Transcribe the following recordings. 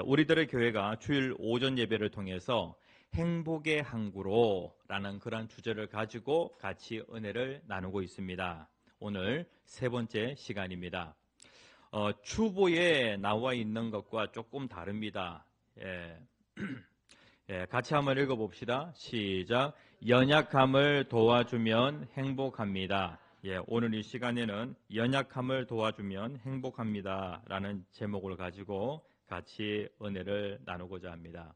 우리들의 교회가 주일 오전 예배를 통해서 행복의 항구로라는 그런 주제를 가지고 같이 은혜를 나누고 있습니다. 오늘 세 번째 시간입니다. 추보에 나와 있는 것과 조금 다릅니다. 같이 한번 읽어봅시다. 시작. 연약함을 도와주면 행복합니다. 오늘 이 시간에는 연약함을 도와주면 행복합니다 라는 제목을 가지고 같이 은혜를 나누고자 합니다.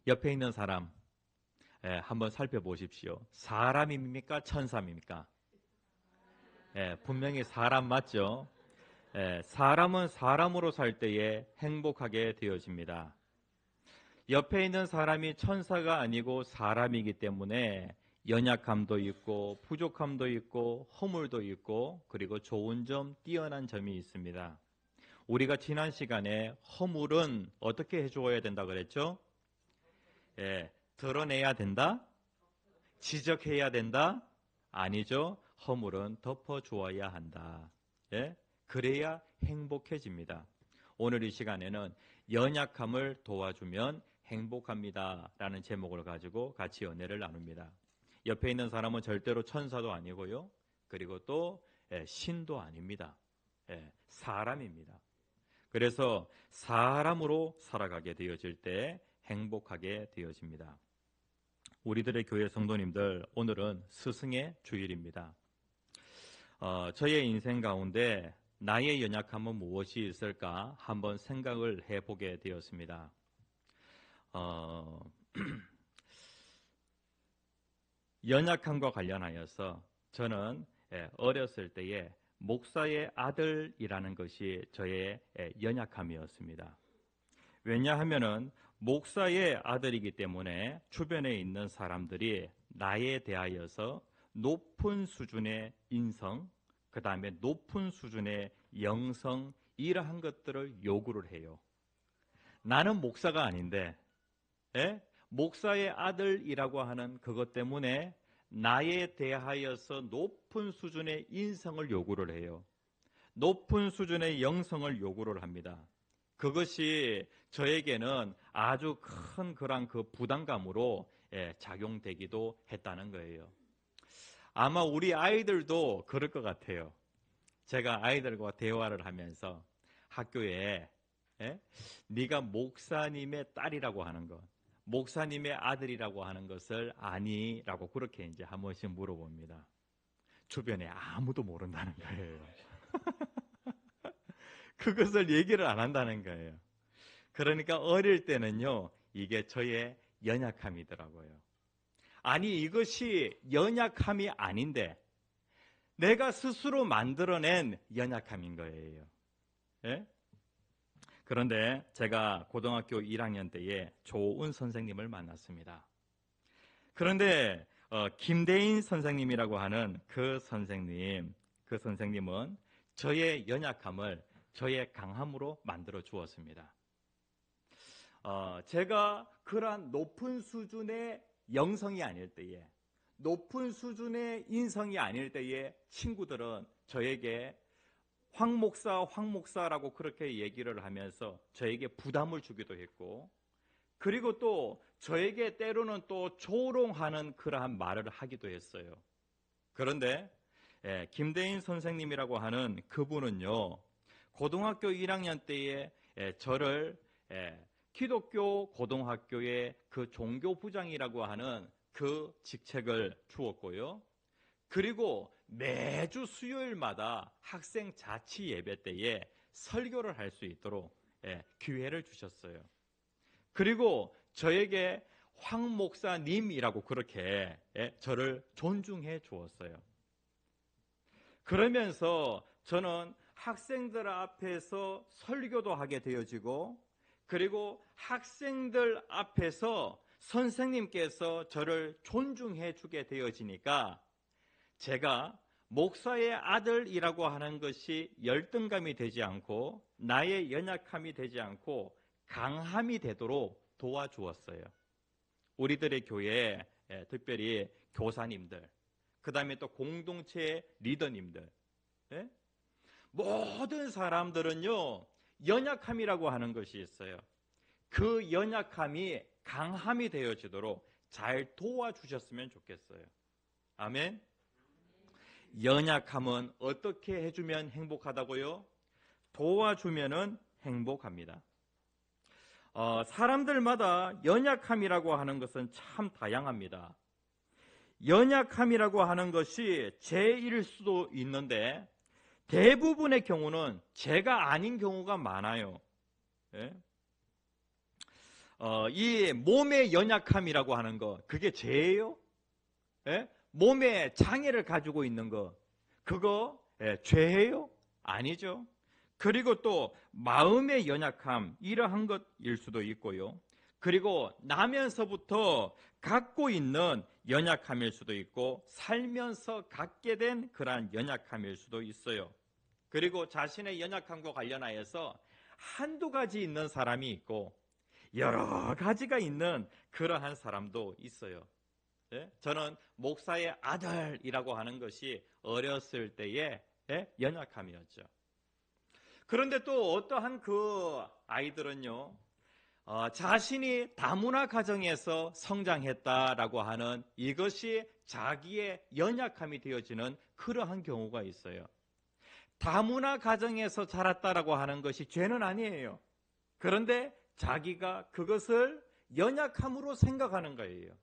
옆에 있는 사람 한번 살펴보십시오. 사람입니까? 천사입니까? 분명히 사람 맞죠? 사람은 사람으로 살 때에 행복하게 되어집니다. 옆에 있는 사람이 천사가 아니고 사람이기 때문에 연약함도 있고 부족함도 있고 허물도 있고 그리고 좋은 점, 뛰어난 점이 있습니다. 우리가 지난 시간에 허물은 어떻게 해주어야 된다 그랬죠? 드러내야 된다? 지적해야 된다? 아니죠. 허물은 덮어주어야 한다. 그래야 행복해집니다. 오늘 이 시간에는 연약함을 도와주면 행복합니다 라는 제목을 가지고 같이 은혜를 나눕니다. 옆에 있는 사람은 절대로 천사도 아니고요. 그리고 또 신도 아닙니다. 사람입니다. 그래서 사람으로 살아가게 되어질 때 행복하게 되어집니다. 우리들의 교회 성도님들, 오늘은 스승의 주일입니다. 저의 인생 가운데 나의 연약함은 무엇이 있을까 한번 생각을 해보게 되었습니다. 연약함과 관련하여서 저는 어렸을 때에 목사의 아들이라는 것이 저의 연약함이었습니다. 왜냐하면은 목사의 아들이기 때문에 주변에 있는 사람들이 나에 대하여서 높은 수준의 인성, 그 다음에 높은 수준의 영성, 이러한 것들을 요구를 해요. 나는 목사가 아닌데 목사의 아들이라고 하는 그것 때문에 나에 대하여서 높은 수준의 인성을 요구를 해요. 높은 수준의 영성을 요구를 합니다. 그것이 저에게는 아주 큰 그런 그 부담감으로 작용되기도 했다는 거예요. 아마 우리 아이들도 그럴 것 같아요. 제가 아이들과 대화를 하면서 학교에 네가 목사님의 딸이라고 하는 것, 목사님의 아들이라고 하는 것을 아니? 라고 그렇게 이제 한 번씩 물어봅니다. 주변에 아무도 모른다는 거예요. 그것을 얘기를 안 한다는 거예요. 그러니까 어릴 때는요, 이게 저의 연약함이더라고요. 아니, 이것이 연약함이 아닌데 내가 스스로 만들어낸 연약함인 거예요. 그런데 제가 고등학교 1학년 때에 조은 선생님을 만났습니다. 그런데 김대인 선생님이라고 하는 그 선생님은 저의 연약함을 저의 강함으로 만들어 주었습니다. 제가 그러한 높은 수준의 영성이 아닐 때에, 높은 수준의 인성이 아닐 때에 친구들은 저에게 황 목사라고 그렇게 얘기를 하면서 저에게 부담을 주기도 했고, 그리고 또 저에게 때로는 또 조롱하는 그러한 말을 하기도 했어요. 그런데 김대인 선생님이라고 하는 그분은요, 고등학교 1학년 때에 저를 기독교 고등학교의 그 종교부장이라고 하는 그 직책을 주었고요. 그리고 매주 수요일마다 학생 자치 예배 때에 설교를 할 수 있도록 기회를 주셨어요. 그리고 저에게 황 목사님이라고 그렇게 저를 존중해 주었어요. 그러면서 저는 학생들 앞에서 설교도 하게 되어지고, 그리고 학생들 앞에서 선생님께서 저를 존중해 주게 되어지니까 제가 목사의 아들이라고 하는 것이 열등감이 되지 않고 나의 연약함이 되지 않고 강함이 되도록 도와주었어요. 우리들의 교회에 특별히 교사님들, 그 다음에 또 공동체 리더님들, 모든 사람들은요, 연약함이라고 하는 것이 있어요. 그 연약함이 강함이 되어지도록 잘 도와주셨으면 좋겠어요. 아멘. 연약함은 어떻게 해주면 행복하다고요? 도와주면은 행복합니다. 사람들마다 연약함이라고 하는 것은 참 다양합니다. 연약함이라고 하는 것이 제일 수도 있는데 대부분의 경우는 제가 아닌 경우가 많아요. 예? 이 몸의 연약함이라고 하는 거, 그게 죄예요? 예? 몸에 장애를 가지고 있는 거, 그거 죄예요? 아니죠. 그리고 또 마음의 연약함, 이러한 것일 수도 있고요. 그리고 나면서부터 갖고 있는 연약함일 수도 있고 살면서 갖게 된 그러한 연약함일 수도 있어요. 그리고 자신의 연약함과 관련하여서 한두 가지 있는 사람이 있고 여러 가지가 있는 그러한 사람도 있어요. 저는 목사의 아들이라고 하는 것이 어렸을 때의 연약함이었죠. 그런데 또 어떠한 그 아이들은요, 자신이 다문화 가정에서 성장했다라고 하는 이것이 자기의 연약함이 되어지는 그러한 경우가 있어요. 다문화 가정에서 자랐다라고 하는 것이 죄는 아니에요. 그런데 자기가 그것을 연약함으로 생각하는 거예요.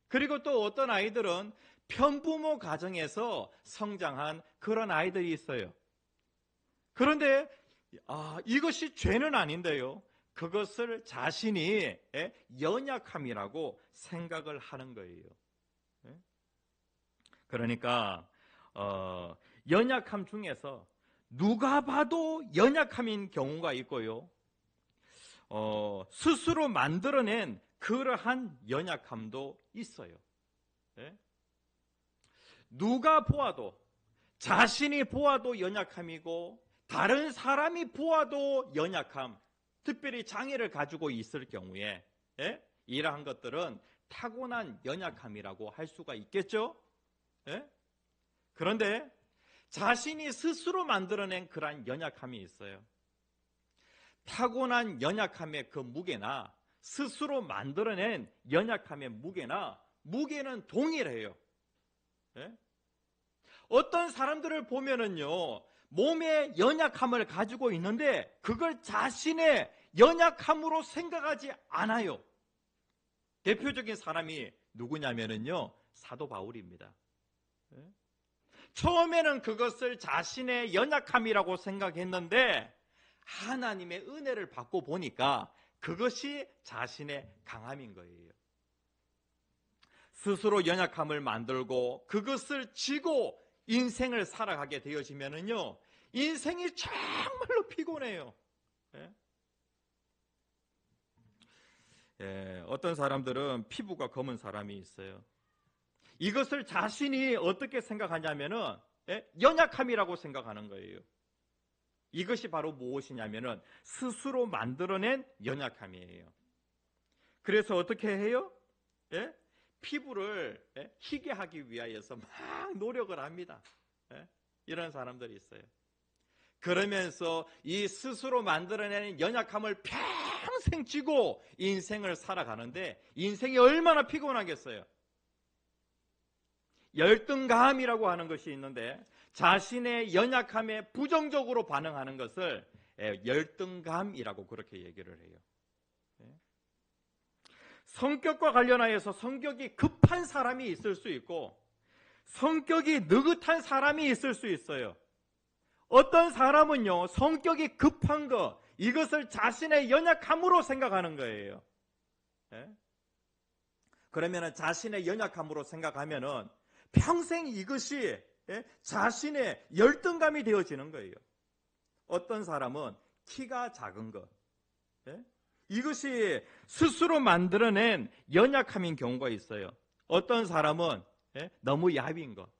그리고 또 어떤 아이들은 편부모 가정에서 성장한 그런 아이들이 있어요. 그런데 이것이 죄는 아닌데요, 그것을 자신이 연약함이라고 생각을 하는 거예요. 그러니까 연약함 중에서 누가 봐도 연약함인 경우가 있고요, 스스로 만들어낸 그러한 연약함도 있어요. 누가 보아도, 자신이 보아도 연약함이고 다른 사람이 보아도 연약함, 특별히 장애를 가지고 있을 경우에 이러한 것들은 타고난 연약함이라고 할 수가 있겠죠. 그런데 자신이 스스로 만들어낸 그러한 연약함이 있어요. 타고난 연약함의 그 무게나 스스로 만들어낸 연약함의 무게는 동일해요. 어떤 사람들을 보면은요, 몸에 연약함을 가지고 있는데 그걸 자신의 연약함으로 생각하지 않아요. 대표적인 사람이 누구냐면은요, 사도 바울입니다. 처음에는 그것을 자신의 연약함이라고 생각했는데 하나님의 은혜를 받고 보니까 그것이 자신의 강함인 거예요. 스스로 연약함을 만들고 그것을 지고 인생을 살아가게 되어지면은요, 인생이 정말로 피곤해요. 어떤 사람들은 피부가 검은 사람이 있어요. 이것을 자신이 어떻게 생각하냐면은 연약함이라고 생각하는 거예요. 이것이 바로 무엇이냐면은 스스로 만들어낸 연약함이에요. 그래서 어떻게 해요? 피부를 희게 하기 위하여서 막 노력을 합니다. 이런 사람들이 있어요. 그러면서 이 스스로 만들어내는 연약함을 평생 쥐고 인생을 살아가는데 인생이 얼마나 피곤하겠어요. 열등감이라고 하는 것이 있는데 자신의 연약함에 부정적으로 반응하는 것을 열등감이라고 그렇게 얘기를 해요. 성격과 관련하여서 성격이 급한 사람이 있을 수 있고 성격이 느긋한 사람이 있을 수 있어요. 어떤 사람은요, 성격이 급한 거, 이것을 자신의 연약함으로 생각하는 거예요. 그러면 자신의 연약함으로 생각하면은 평생 이것이 자신의 열등감이 되어지는 거예요. 어떤 사람은 키가 작은 것, 이것이 스스로 만들어낸 연약함인 경우가 있어요. 어떤 사람은 너무 야윈 것,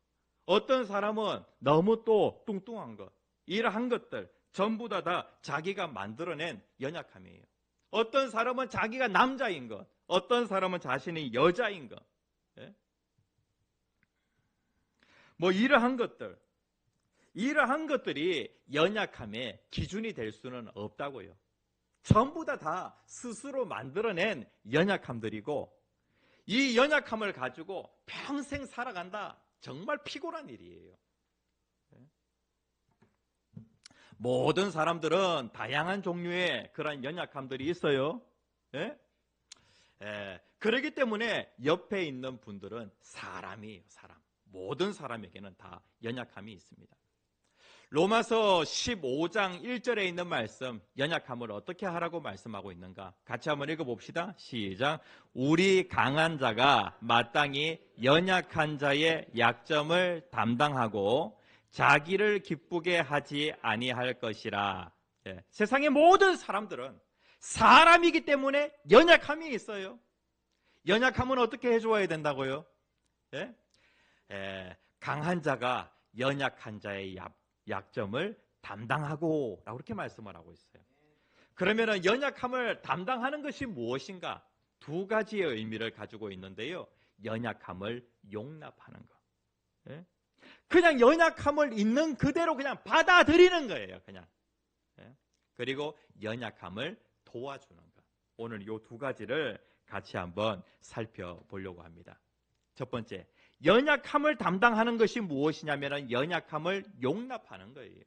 어떤 사람은 너무 또 뚱뚱한 것, 이러한 것들 전부 다 자기가 만들어낸 연약함이에요. 어떤 사람은 자기가 남자인 것, 어떤 사람은 자신이 여자인 것, 뭐 이러한 것들, 이러한 것들이 연약함의 기준이 될 수는 없다고요. 전부 다 스스로 만들어낸 연약함들이고, 이 연약함을 가지고 평생 살아간다. 정말 피곤한 일이에요. 모든 사람들은 다양한 종류의 그런 연약함들이 있어요. 예? 그렇기 때문에 옆에 있는 분들은 사람이에요, 사람. 모든 사람에게는 다 연약함이 있습니다. 로마서 15장 1절에 있는 말씀, 연약함을 어떻게 하라고 말씀하고 있는가? 같이 한번 읽어봅시다. 시작. 우리 강한 자가 마땅히 연약한 자의 약점을 담당하고 자기를 기쁘게 하지 아니할 것이라. 세상의 모든 사람들은 사람이기 때문에 연약함이 있어요. 연약함은 어떻게 해줘야 된다고요? 강한 자가 연약한 자의 약점을 담당하고 라고 그렇게 말씀을 하고 있어요. 그러면 연약함을 담당하는 것이 무엇인가? 두 가지의 의미를 가지고 있는데요. 연약함을 용납하는 것. 그냥 연약함을 있는 그대로 그냥 받아들이는 거예요. 그냥. 그리고 연약함을 도와주는 것. 오늘 이 두 가지를 같이 한번 살펴보려고 합니다. 첫 번째, 연약함을 담당하는 것이 무엇이냐면 연약함을 용납하는 거예요.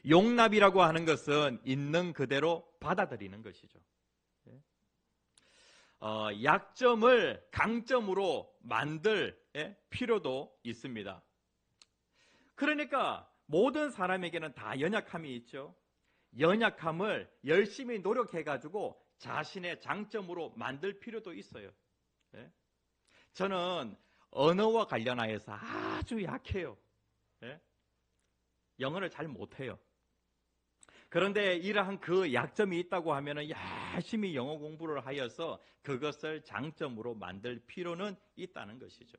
용납이라고 하는 것은 있는 그대로 받아들이는 것이죠. 약점을 강점으로 만들 필요도 있습니다. 그러니까 모든 사람에게는 다 연약함이 있죠. 연약함을 열심히 노력해가지고 자신의 장점으로 만들 필요도 있어요. 저는 언어와 관련하여서 아주 약해요. 영어를 잘 못해요. 그런데 이러한 그 약점이 있다고 하면 열심히 영어 공부를 하여서 그것을 장점으로 만들 필요는 있다는 것이죠.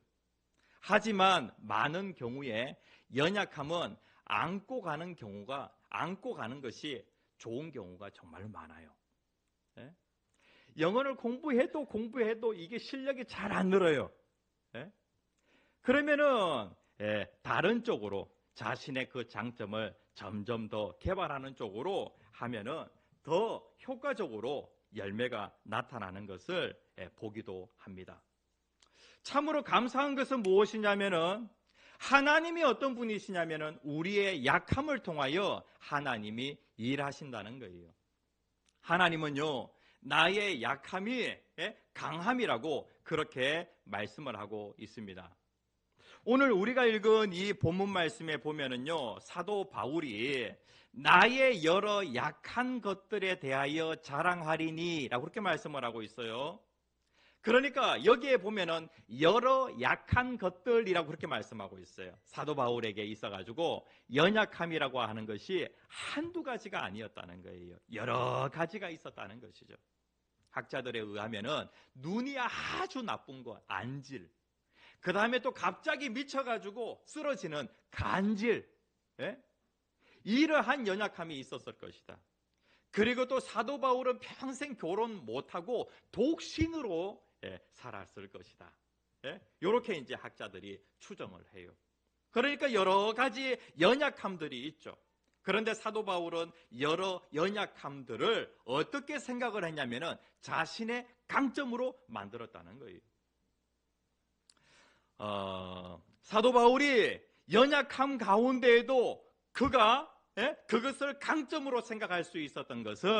하지만 많은 경우에 연약함은 안고 가는 것이 좋은 경우가 정말 많아요. 영어를 공부해도 이게 실력이 잘 안 늘어요. 그러면은 다른 쪽으로 자신의 그 장점을 점점 더 개발하는 쪽으로 하면은 더 효과적으로 열매가 나타나는 것을 보기도 합니다. 참으로 감사한 것은 무엇이냐면은 하나님이 어떤 분이시냐면은 우리의 약함을 통하여 하나님이 일하신다는 거예요. 하나님은요, 나의 약함이 강함이라고 그렇게 말씀을 하고 있습니다. 오늘 우리가 읽은 이 본문 말씀에 보면은요, 사도 바울이 나의 여러 약한 것들에 대하여 자랑하리니 라고 그렇게 말씀을 하고 있어요. 그러니까 여기에 보면은 여러 약한 것들이라고 그렇게 말씀하고 있어요. 사도 바울에게 있어가지고 연약함이라고 하는 것이 한두 가지가 아니었다는 거예요. 여러 가지가 있었다는 것이죠. 학자들에 의하면은 눈이 아주 나쁜 것, 안질. 그 다음에 또 갑자기 미쳐가지고 쓰러지는 간질. 이러한 연약함이 있었을 것이다. 그리고 또 사도 바울은 평생 결혼 못하고 독신으로 살았을 것이다. 이렇게 이제 학자들이 추정을 해요. 그러니까 여러 가지 연약함들이 있죠. 그런데 사도 바울은 여러 연약함들을 어떻게 생각을 했냐면은 자신의 강점으로 만들었다는 거예요. 사도 바울이 연약함 가운데에도 그가 그것을 강점으로 생각할 수 있었던 것은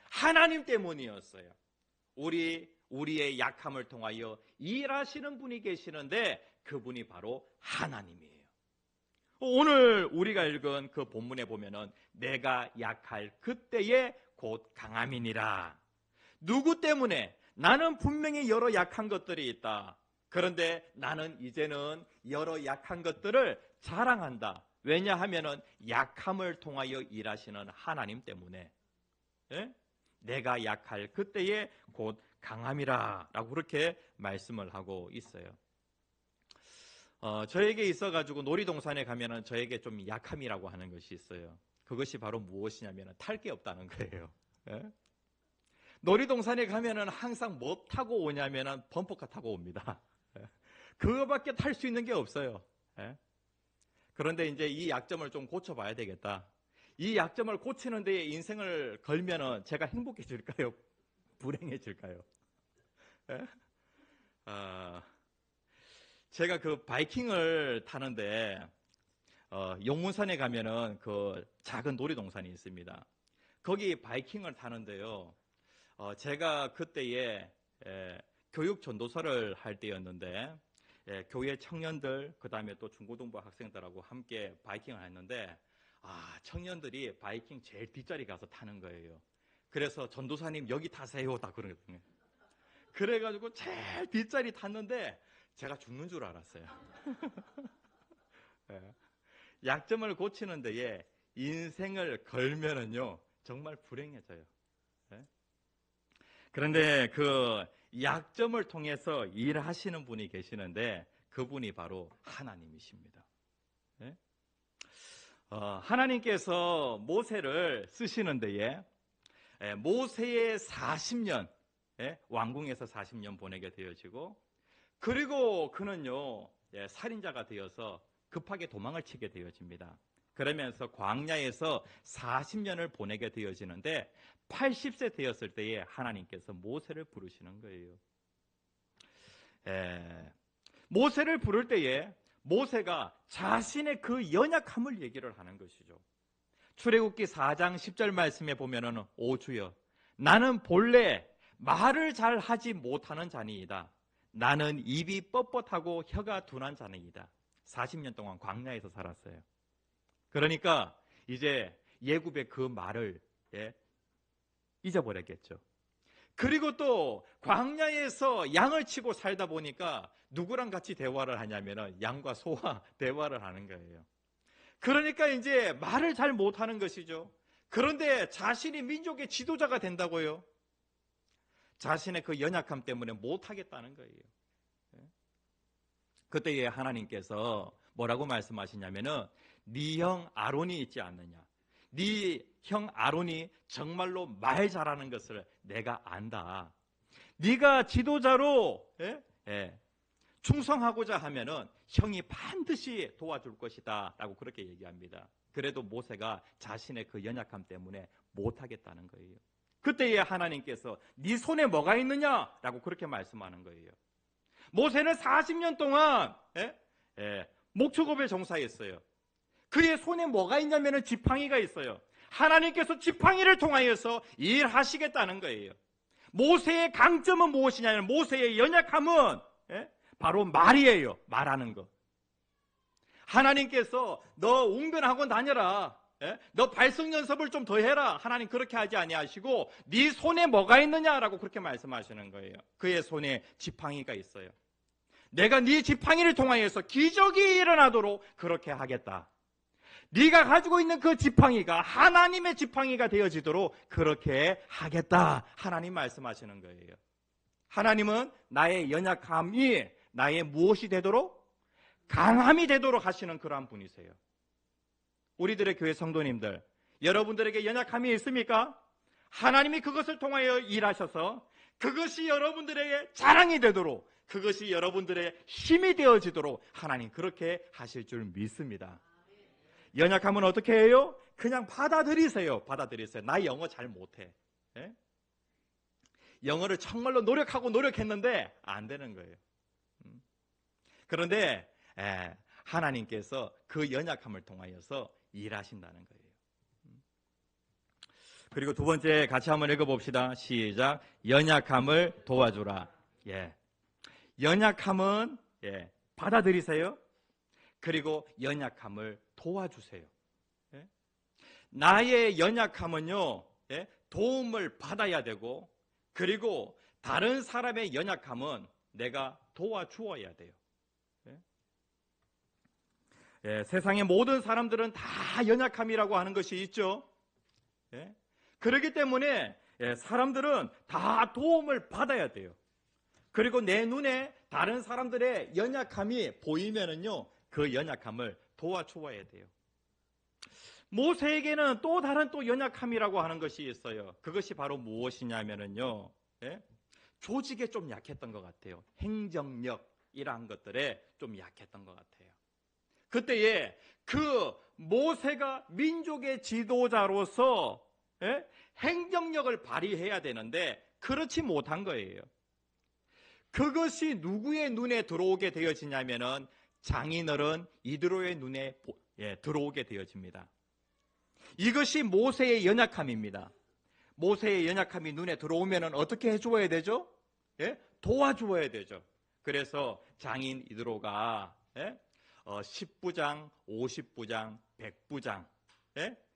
하나님 때문이었어요. 우리의 약함을 통하여 일하시는 분이 계시는데 그분이 바로 하나님이에요. 오늘 우리가 읽은 그 본문에 보면은 내가 약할 그때에 곧 강함이니라. 누구 때문에? 나는 분명히 여러 약한 것들이 있다. 그런데 나는 이제는 여러 약한 것들을 자랑한다. 왜냐하면은 약함을 통하여 일하시는 하나님 때문에 내가 약할 그때에 곧 강함이라 라고 그렇게 말씀을 하고 있어요. 저에게 있어가지고 놀이동산에 가면은 저에게 좀 약함이라고 하는 것이 있어요. 그것이 바로 무엇이냐면 탈 게 없다는 거예요. 놀이동산에 가면은 항상 뭐 타고 오냐면은 범퍼카 타고 옵니다. 그거밖에 탈 수 있는 게 없어요. 그런데 이제 이 약점을 좀 고쳐봐야 되겠다. 이 약점을 고치는 데에 인생을 걸면은 제가 행복해질까요? 불행해질까요? 예? 제가 그 바이킹을 타는데 용문산에 가면은 그 작은 놀이동산이 있습니다. 거기 바이킹을 타는데요. 제가 그때에 교육 전도사를 할 때였는데 교회 청년들 그다음에 또 중고등부 학생들하고 함께 바이킹을 했는데 청년들이 바이킹 제일 뒷자리 가서 타는 거예요. 그래서 전도사님 여기 타세요 다 그러거든요. 그래가지고 제일 뒷자리 탔는데 제가 죽는 줄 알았어요. 예. 약점을 고치는 데에 인생을 걸면은요 정말 불행해져요. 예? 그런데 그 약점을 통해서 일하시는 분이 계시는데 그분이 바로 하나님이십니다. 예? 하나님께서 모세를 쓰시는 데에 모세의 40년 왕궁에서 40년 보내게 되어지고 그리고 그는요 살인자가 되어서 급하게 도망을 치게 되어집니다. 그러면서 광야에서 40년을 보내게 되어지는데 80세 되었을 때에 하나님께서 모세를 부르시는 거예요. 모세를 부를 때에 모세가 자신의 그 연약함을 얘기를 하는 것이죠. 출애굽기 4장 10절 말씀에 보면은 오 주여 나는 본래 말을 잘 하지 못하는 자니이다. 나는 입이 뻣뻣하고 혀가 둔한 자니이다. 40년 동안 광야에서 살았어요. 그러니까 이제 예굽의 그 말을 잊어버렸겠죠. 그리고 또 광야에서 양을 치고 살다 보니까 누구랑 같이 대화를 하냐면은 양과 소와 대화를 하는 거예요. 그러니까 이제 말을 잘 못하는 것이죠. 그런데 자신이 민족의 지도자가 된다고요. 자신의 그 연약함 때문에 못하겠다는 거예요. 그때에 하나님께서 뭐라고 말씀하시냐면은 네 형 아론이 있지 않느냐. 네 형 아론이 정말로 말 잘하는 것을 내가 안다. 네가 지도자로 충성하고자 하면은 형이 반드시 도와줄 것이다 라고 그렇게 얘기합니다. 그래도 모세가 자신의 그 연약함 때문에 못하겠다는 거예요. 그때에 하나님께서 네 손에 뭐가 있느냐 라고 그렇게 말씀하는 거예요. 모세는 40년 동안 목축업에 종사했어요. 그의 손에 뭐가 있냐면 지팡이가 있어요. 하나님께서 지팡이를 통하여서 일하시겠다는 거예요. 모세의 강점은 무엇이냐면 모세의 연약함은 바로 말이에요. 말하는 것. 하나님께서 너 웅변학원 다녀라. 너 발성 연습을 좀 더 해라. 하나님 그렇게 하지 아니하시고 네 손에 뭐가 있느냐라고 그렇게 말씀하시는 거예요. 그의 손에 지팡이가 있어요. 내가 네 지팡이를 통하여서 기적이 일어나도록 그렇게 하겠다. 네가 가지고 있는 그 지팡이가 하나님의 지팡이가 되어지도록 그렇게 하겠다. 하나님 말씀하시는 거예요. 하나님은 나의 연약함이 나의 무엇이 되도록? 강함이 되도록 하시는 그러한 분이세요. 우리들의 교회 성도님들, 여러분들에게 연약함이 있습니까? 하나님이 그것을 통하여 일하셔서 그것이 여러분들에게 자랑이 되도록, 그것이 여러분들의 힘이 되어지도록 하나님 그렇게 하실 줄 믿습니다. 연약함은 어떻게 해요? 그냥 받아들이세요. 받아들이세요. 나 영어 잘 못해. 영어를 정말로 노력했는데 안 되는 거예요. 그런데 하나님께서 그 연약함을 통하여서 일하신다는 거예요. 그리고 두 번째 같이 한번 읽어봅시다. 시작. 연약함을 도와주라. 연약함은 받아들이세요. 그리고 연약함을 도와주세요. 나의 연약함은요 도움을 받아야 되고 그리고 다른 사람의 연약함은 내가 도와주어야 돼요. 세상의 모든 사람들은 다 연약함이라고 하는 것이 있죠. 그렇기 때문에 사람들은 다 도움을 받아야 돼요. 그리고 내 눈에 다른 사람들의 연약함이 보이면은요 그 연약함을 도와주어야 돼요. 모세에게는 또 다른 또 연약함이라고 하는 것이 있어요. 그것이 바로 무엇이냐면은요 조직에 좀 약했던 것 같아요. 행정력 이러한 것들에 좀 약했던 것 같아요. 그때에 그 모세가 민족의 지도자로서 행정력을 발휘해야 되는데 그렇지 못한 거예요. 그것이 누구의 눈에 들어오게 되어지냐면은 장인어른 이드로의 눈에 들어오게 되어집니다. 이것이 모세의 연약함입니다. 모세의 연약함이 눈에 들어오면은 어떻게 해주어야 되죠? 도와주어야 되죠. 그래서 장인 이드로가 10부장, 50부장, 100부장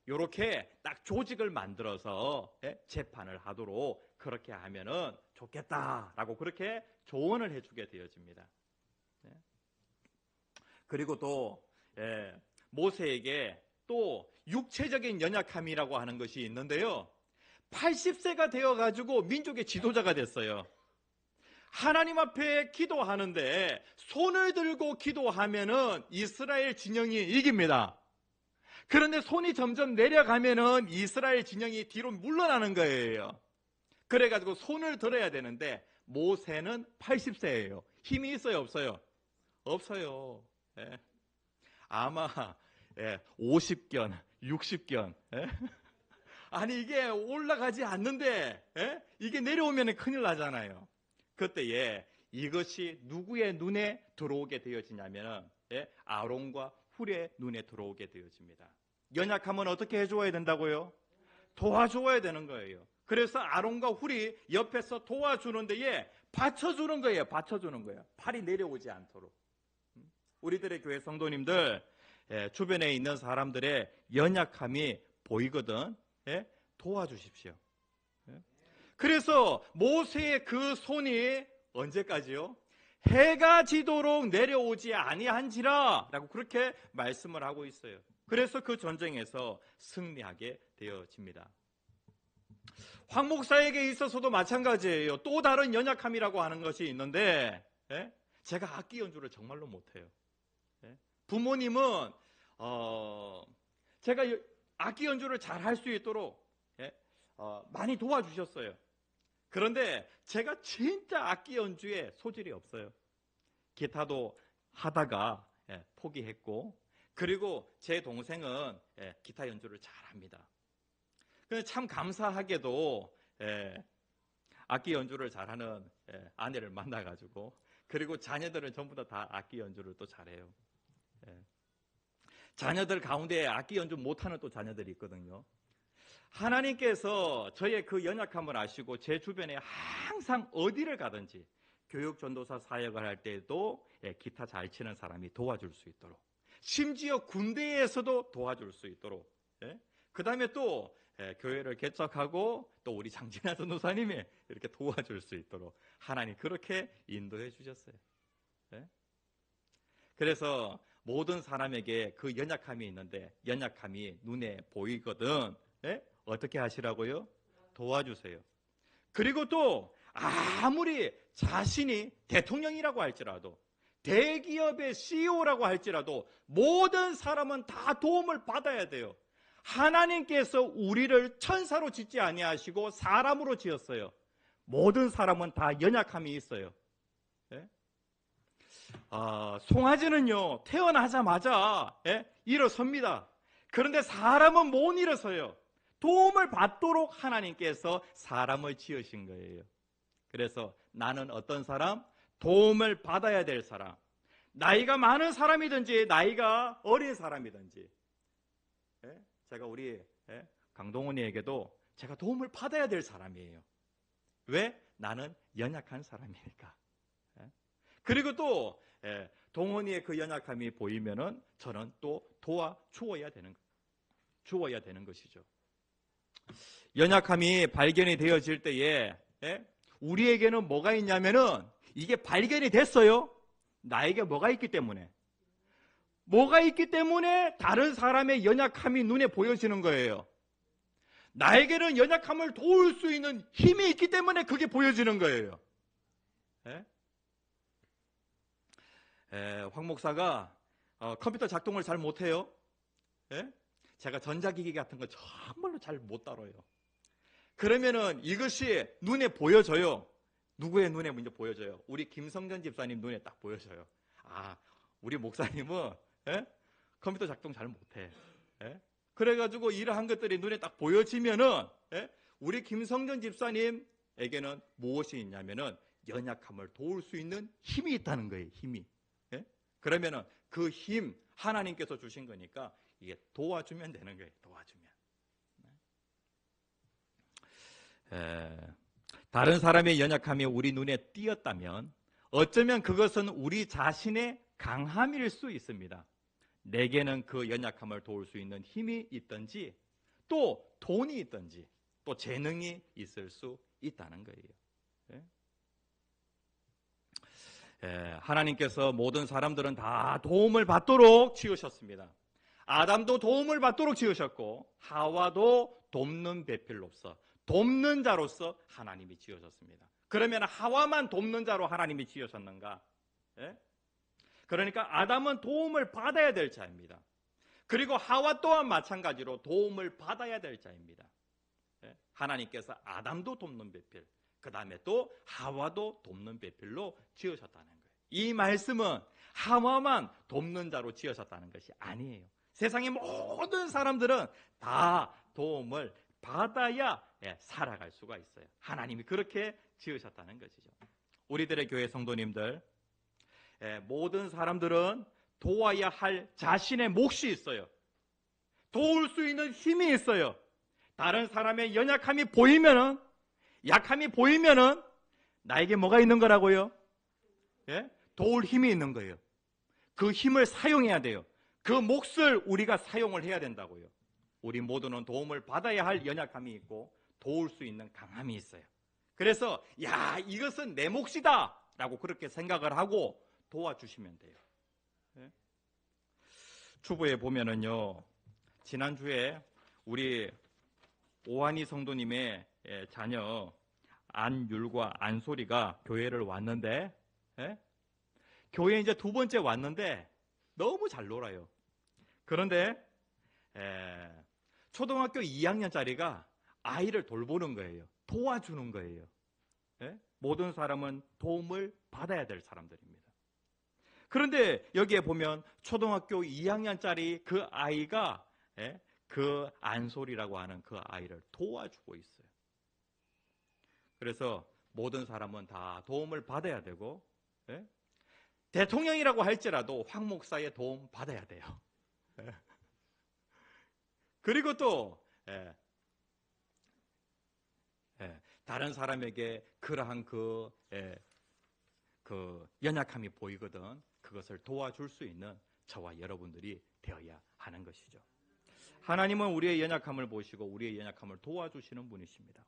이렇게 딱 조직을 만들어서 재판을 하도록 그렇게 하면은 좋겠다라고 그렇게 조언을 해주게 되어집니다. 그리고 또 모세에게 또 육체적인 연약함이라고 하는 것이 있는데요. 80세가 되어가지고 민족의 지도자가 됐어요. 하나님 앞에 기도하는데 손을 들고 기도하면은 이스라엘 진영이 이깁니다. 그런데 손이 점점 내려가면은 이스라엘 진영이 뒤로 물러나는 거예요. 그래가지고 손을 들어야 되는데 모세는 80세예요. 힘이 있어요, 없어요? 없어요. 아마 50견, 60견. 아니 이게 올라가지 않는데 이게 내려오면 큰일 나잖아요. 그때에 이것이 누구의 눈에 들어오게 되어지냐면 아론과 훌의 눈에 들어오게 되어집니다. 연약하면 어떻게 해줘야 된다고요? 도와줘야 되는 거예요. 그래서 아론과 훌이 옆에서 도와주는 데에 받쳐주는 거예요. 받쳐주는 거예요. 팔이 내려오지 않도록. 우리들의 교회 성도님들 주변에 있는 사람들의 연약함이 보이거든 도와주십시오. 그래서 모세의 그 손이 언제까지요? 해가 지도록 내려오지 아니한지라 라고 그렇게 말씀을 하고 있어요. 그래서 그 전쟁에서 승리하게 되어집니다. 황 목사에게 있어서도 마찬가지예요. 또 다른 연약함이라고 하는 것이 있는데 제가 악기 연주를 정말로 못해요. 부모님은 제가 악기 연주를 잘 할 수 있도록 많이 도와주셨어요. 그런데 제가 진짜 악기 연주에 소질이 없어요. 기타도 하다가 포기했고, 그리고 제 동생은 기타 연주를 잘합니다. 근데 참 감사하게도 악기 연주를 잘하는 아내를 만나가지고, 그리고 자녀들은 전부 다 악기 연주를 또 잘해요. 자녀들 가운데 악기 연주 못하는 또 자녀들이 있거든요. 하나님께서 저의 그 연약함을 아시고 제 주변에 항상 어디를 가든지 교육 전도사 사역을 할 때도 기타 잘 치는 사람이 도와줄 수 있도록, 심지어 군대에서도 도와줄 수 있도록, 그 다음에 또 교회를 개척하고 또 우리 장진아 전도사님이 이렇게 도와줄 수 있도록 하나님 그렇게 인도해 주셨어요. 그래서 모든 사람에게 그 연약함이 있는데 연약함이 눈에 보이거든 어떻게 하시라고요? 도와주세요. 그리고 또 아무리 자신이 대통령이라고 할지라도, 대기업의 CEO라고 할지라도 모든 사람은 다 도움을 받아야 돼요. 하나님께서 우리를 천사로 짓지 아니하시고 사람으로 지었어요. 모든 사람은 다 연약함이 있어요. 송아지는요 태어나자마자 일어섭니다. 그런데 사람은 못 일어서요. 도움을 받도록 하나님께서 사람을 지으신 거예요. 그래서 나는 어떤 사람? 도움을 받아야 될 사람. 나이가 많은 사람이든지 나이가 어린 사람이든지. 제가 우리 강동원이에게도 제가 도움을 받아야 될 사람이에요. 왜? 나는 연약한 사람이니까. 그리고 또 동원이의 그 연약함이 보이면은 저는 또 도와주어야 되는 것이죠. 연약함이 발견이 되어질 때에 우리에게는 뭐가 있냐면은 이게 발견이 됐어요. 나에게 뭐가 있기 때문에 다른 사람의 연약함이 눈에 보여지는 거예요. 나에게는 연약함을 도울 수 있는 힘이 있기 때문에 그게 보여지는 거예요. 황 목사가 컴퓨터 작동을 잘 못해요. 제가 전자기기 같은 거 정말로 잘 못 다뤄요. 그러면은 이것이 눈에 보여져요. 누구의 눈에 먼저 보여져요? 우리 김성전 집사님 눈에 딱 보여져요. 우리 목사님은 컴퓨터 작동 잘 못해. 예? 그래가지고 이러한 것들이 눈에 딱 보여지면은, 예? 우리 김성전 집사님에게는 무엇이 있냐면은 연약함을 도울 수 있는 힘이 있다는 거예요. 힘이. 예? 그러면은 그 힘 하나님께서 주신 거니까 이게 도와주면 되는 거예요. 도와주면. 다른 사람의 연약함이 우리 눈에 띄었다면 어쩌면 그것은 우리 자신의 강함일 수 있습니다. 내게는 그 연약함을 도울 수 있는 힘이 있든지 또 돈이 있든지 또 재능이 있을 수 있다는 거예요. 하나님께서 모든 사람들은 다 도움을 받도록 지으셨습니다. 아담도 도움을 받도록 지으셨고 하와도 돕는 배필로서 돕는 자로서 하나님이 지으셨습니다. 그러면 하와만 돕는 자로 하나님이 지으셨는가? 그러니까 아담은 도움을 받아야 될 자입니다. 그리고 하와 또한 마찬가지로 도움을 받아야 될 자입니다. 하나님께서 아담도 돕는 배필, 그 다음에 또 하와도 돕는 배필로 지으셨다는 거예요. 이 말씀은 하와만 돕는 자로 지으셨다는 것이 아니에요. 세상의 모든 사람들은 다 도움을 받아야 살아갈 수가 있어요. 하나님이 그렇게 지으셨다는 것이죠. 우리들의 교회 성도님들, 모든 사람들은 도와야 할 자신의 몫이 있어요. 도울 수 있는 힘이 있어요. 다른 사람의 연약함이 보이면은, 약함이 보이면은 나에게 뭐가 있는 거라고요? 도울 힘이 있는 거예요. 그 힘을 사용해야 돼요. 그 몫을 우리가 사용을 해야 된다고요. 우리 모두는 도움을 받아야 할 연약함이 있고 도울 수 있는 강함이 있어요. 그래서 이것은 내 몫이다 라고 그렇게 생각을 하고 도와주시면 돼요. 추부에 보면은요, 지난주에 우리 오한희 성도님의 자녀 안율과 안소리가 교회를 왔는데, 교회에 이제 두 번째 왔는데 너무 잘 놀아요. 그런데 초등학교 2학년짜리가 아이를 돌보는 거예요. 도와주는 거예요. 모든 사람은 도움을 받아야 될 사람들입니다. 그런데 여기에 보면 초등학교 2학년짜리 그 아이가 그 안솔이라고 하는 그 아이를 도와주고 있어요. 그래서 모든 사람은 다 도움을 받아야 되고, 대통령이라고 할지라도 황 목사의 도움 받아야 돼요. 그리고 또 다른 사람에게 그러한 그 연약함이 보이거든 그것을 도와줄 수 있는 저와 여러분들이 되어야 하는 것이죠. 하나님은 우리의 연약함을 보시고 우리의 연약함을 도와주시는 분이십니다.